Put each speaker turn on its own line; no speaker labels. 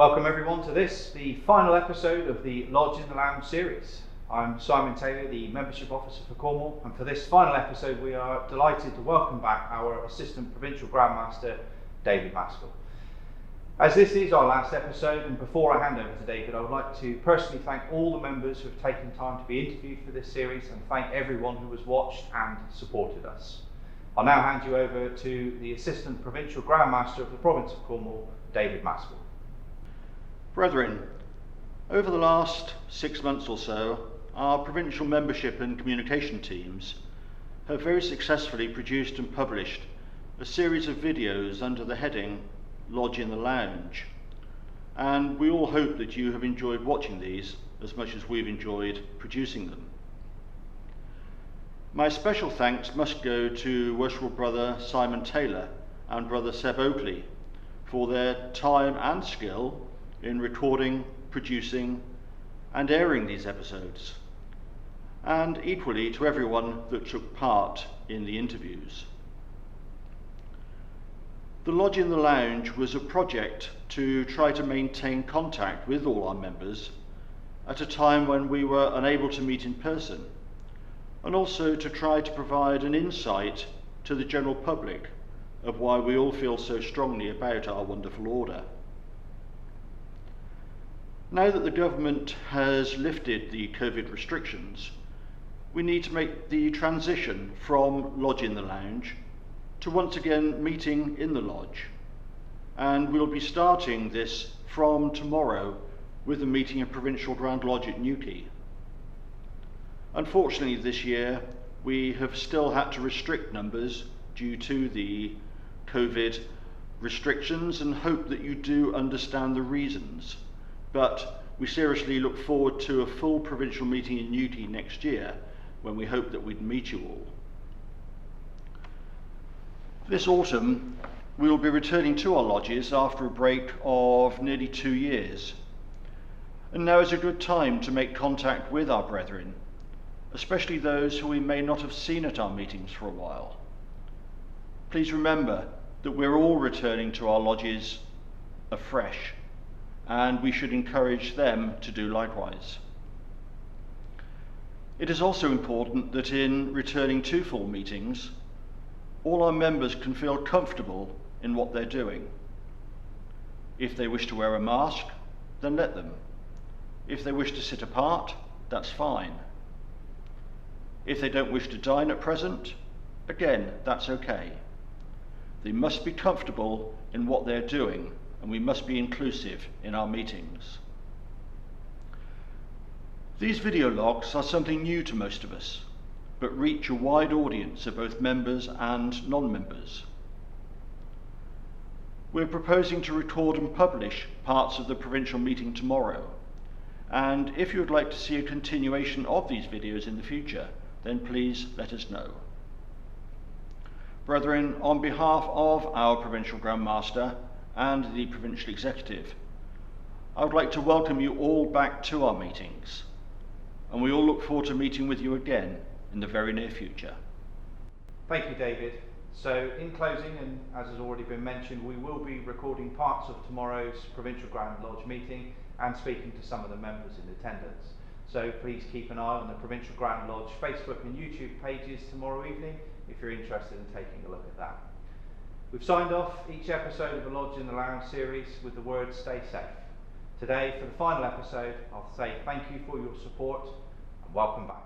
Welcome everyone to this, the final episode of the Lodge in the Lounge series. I'm Simon Taylor, the Membership Officer for Cornwall, and for this final episode we are delighted to welcome back our Assistant Provincial Grandmaster, David Maskell. As this is our last episode, and before I hand over to David, I would like to personally thank all the members who have taken time to be interviewed for this series, and thank everyone who has watched and supported us. I'll now hand you over to the Assistant Provincial Grandmaster of the Province of Cornwall, David Maskell.
Brethren, over the last 6 months or so, our provincial membership and communication teams have very successfully produced and published a series of videos under the heading Lodge in the Lounge, and we all hope that you have enjoyed watching these as much as we've enjoyed producing them. My special thanks must go to Worshipful Brother Simon Taylor and Brother Seb Oakley for their time and skill in recording, producing and airing these episodes, and equally to everyone that took part in the interviews. The Lodge in the Lounge was a project to try to maintain contact with all our members at a time when we were unable to meet in person, and also to try to provide an insight to the general public of why we all feel so strongly about our wonderful order. Now that the government has lifted the COVID restrictions, we need to make the transition from Lodge in the Lounge to once again meeting in the lodge. And we'll be starting this from tomorrow with a meeting in Provincial Grand Lodge at Newquay. Unfortunately this year we have still had to restrict numbers due to the COVID restrictions, and hope that you do understand the reasons. But we seriously look forward to a full provincial meeting in Newquay next year, when we hope that we'd meet you all. This autumn, we will be returning to our lodges after a break of nearly 2 years. And now is a good time to make contact with our brethren, especially those who we may not have seen at our meetings for a while. Please remember that we're all returning to our lodges afresh, and we should encourage them to do likewise. It is also important that in returning to full meetings, all our members can feel comfortable in what they're doing. If they wish to wear a mask, then let them. If they wish to sit apart, that's fine. If they don't wish to dine at present, again, that's okay. They must be comfortable in what they're doing, and we must be inclusive in our meetings. These video logs are something new to most of us, but reach a wide audience of both members and non-members. We're proposing to record and publish parts of the provincial meeting tomorrow, and if you would like to see a continuation of these videos in the future, then please let us know. Brethren, on behalf of our Provincial Grandmaster and the Provincial Executive, I would like to welcome you all back to our meetings, and we all look forward to meeting with you again in the very near future.
Thank you, David. So in closing, and as has already been mentioned, we will be recording parts of tomorrow's Provincial Grand Lodge meeting and speaking to some of the members in attendance. So please keep an eye on the Provincial Grand Lodge Facebook and YouTube pages tomorrow evening if you're interested in taking a look at that. We've signed off each episode of the Lodge in the Lounge series with the words "stay safe." Today, for the final episode, I'll say thank you for your support and welcome back.